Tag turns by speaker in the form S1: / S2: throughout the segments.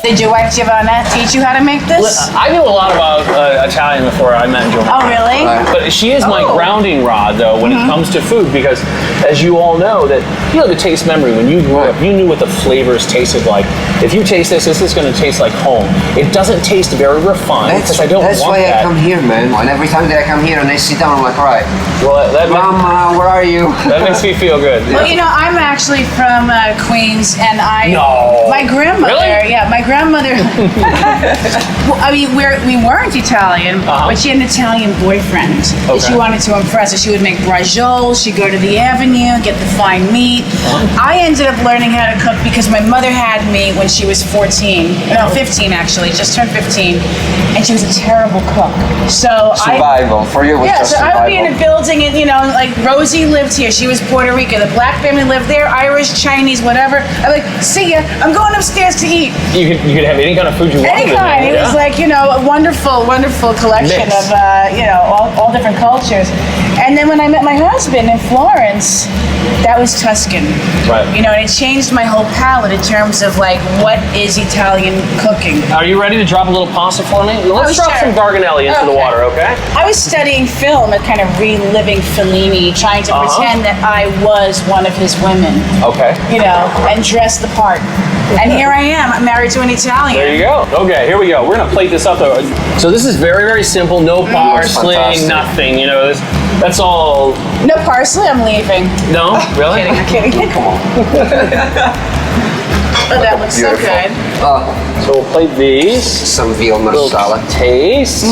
S1: Did your wife Giovanna teach you how to make this?
S2: I knew a lot about Italian before I met Giovanna.
S1: Oh, really?
S2: But she is my grounding rod, though, when it comes to food, because as you all know, that you know the taste memory. When you grew up, you knew what the flavors tasted like. If you taste this is going to taste like home. It doesn't taste very refined because I don't want that.
S3: That's why I come here, man. And every time that I come here and I sit down, I'm like, all right,
S2: well,
S3: Mama, where are you?
S2: That makes me feel good.
S1: Well, you know, I'm actually from Queens, and my grandmother, my grandmother, well, I mean, we weren't Italian, but she had an Italian boyfriend that she wanted to impress. So she would make brajol, she'd go to the Avenue, get the fine meat. I ended up learning how to cook because my mother had me when she was 15 actually, just turned 15, and she was a terrible cook. So
S3: Survival, for you was just
S1: so
S3: survival.
S1: I would be in a building, and you know, like Rosie lived here, she was Puerto Rican, the black family lived there, Irish, Chinese, whatever. I'm like, see ya, I'm going upstairs to eat.
S2: You could have any kind of food you wanted.
S1: Any kind. It was like, you know, a wonderful, wonderful collection of, you know, all different cultures. And then when I met my husband in Florence, that was Tuscan.
S2: Right.
S1: You know, and it changed my whole palate in terms of like, what is Italian cooking?
S2: Are you ready to drop a little pasta for me? Let's drop some Garganelli into the water, okay?
S1: I was studying film and kind of reliving Fellini, trying to pretend that I was one of his women.
S2: Okay.
S1: You know, and dress the part. And here I am, I'm married to an Italian.
S2: There you go. Okay, here we go. We're gonna plate this up though. So this is very, very simple. No parsley, nothing. You know, that's all.
S1: No parsley, I'm leaving.
S2: No, really?
S1: I'm kidding. Come on. Oh, that looks so good.
S2: So we'll plate these.
S3: Some veal marsala.
S2: Taste.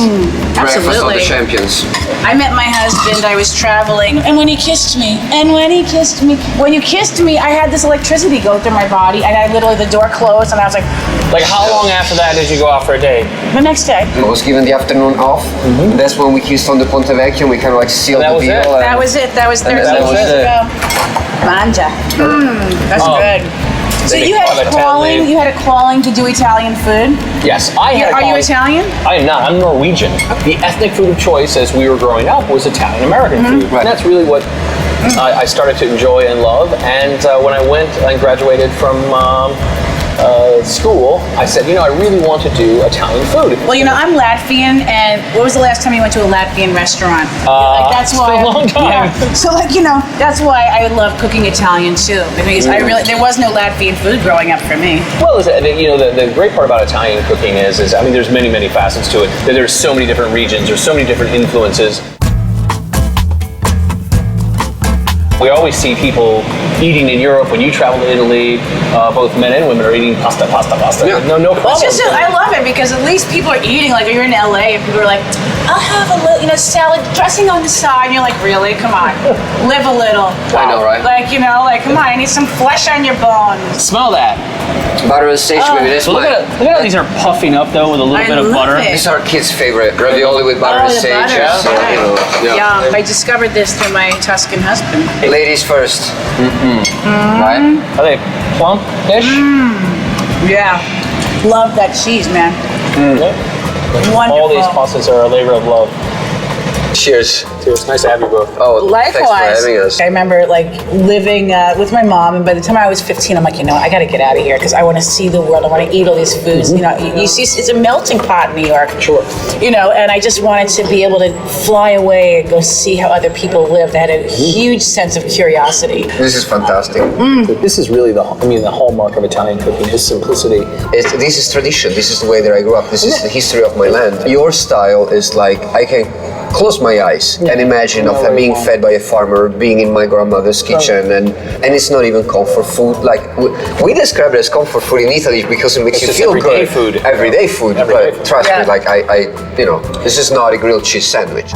S3: Breakfast of
S1: Absolutely.
S3: the champions.
S1: I met my husband, I was traveling, and when you kissed me, when you kissed me, I had this electricity go through my body, and I literally, the door closed, and I was like...
S2: Like how long after that did you go out for a date?
S1: The next day.
S3: I was given the afternoon off. That's when we kissed on the Ponte Vecchio, and we kind of like sealed the deal.
S1: That was it. That was 13 years ago. Manja. That's good. So you had a calling to do Italian food?
S2: Yes, I had a calling.
S1: Are you Italian?
S2: I am not. I'm Norwegian. The ethnic food of choice as we were growing up was Italian-American food.
S3: Right.
S2: And that's really what I started to enjoy and love. And when I went and graduated from school, I said, you know, I really want to do Italian food.
S1: Well, you know, I'm Latvian, and when was the last time you went to a Latvian restaurant? Like, that's why.
S2: It's been a long time.
S1: Yeah. So, like, you know, that's why I love cooking Italian too, because there was no Latvian food growing up for me.
S2: Well, you know, the great part about Italian cooking is I mean, there's many, many facets to it. There's so many different regions. There's so many different influences. We always see people eating in Europe. When you travel to Italy, both men and women are eating pasta.
S3: Yeah.
S2: No problem.
S1: I love it because at least people are eating. Like, you're in LA and people are like, I'll have a little, you know, salad dressing on the side. And you're like, really? Come on. Live a little.
S3: I know, right?
S1: Like, you know, like, come on, I need some flesh on your bones.
S2: Smell that.
S3: Butter and sage, baby. This
S2: Look at how these are puffing up though with a little bit of butter.
S3: These are kids' favorite. Ravioli with butter and
S1: the
S3: sage.
S1: butter.
S3: Yeah. So, you know, yeah.
S1: Yum. I discovered this through my Tuscan husband.
S3: Ladies first. Right?
S2: Are they plump-ish?
S1: Yeah. Love that cheese, man. Wonderful.
S2: All these pastas are a labor of love.
S3: Cheers.
S2: Cheers. Nice to have you both.
S3: Oh,
S1: Likewise.
S3: thanks for having us.
S1: I remember like living with my mom, and by the time I was 15, I'm like, you know, I got to get out of here because I want to see the world. I want to eat all these foods. You know, you see, it's a melting pot in New York.
S2: Sure.
S1: You know, and I just wanted to be able to fly away and go see how other people lived. I had a huge sense of curiosity.
S3: This is fantastic.
S2: This is really the hallmark of Italian cooking is simplicity.
S3: This is tradition. This is the way that I grew up. This is the history of my land. Your style is like, I can close my eyes and imagine of being fed by a farmer, being in my grandmother's kitchen, and it's not even comfort food. Like we describe it as comfort food in Italy because it makes you feel
S2: everyday
S3: good.
S2: Food.
S3: Everyday food. But trust me, like I, you know, this is not a grilled cheese sandwich.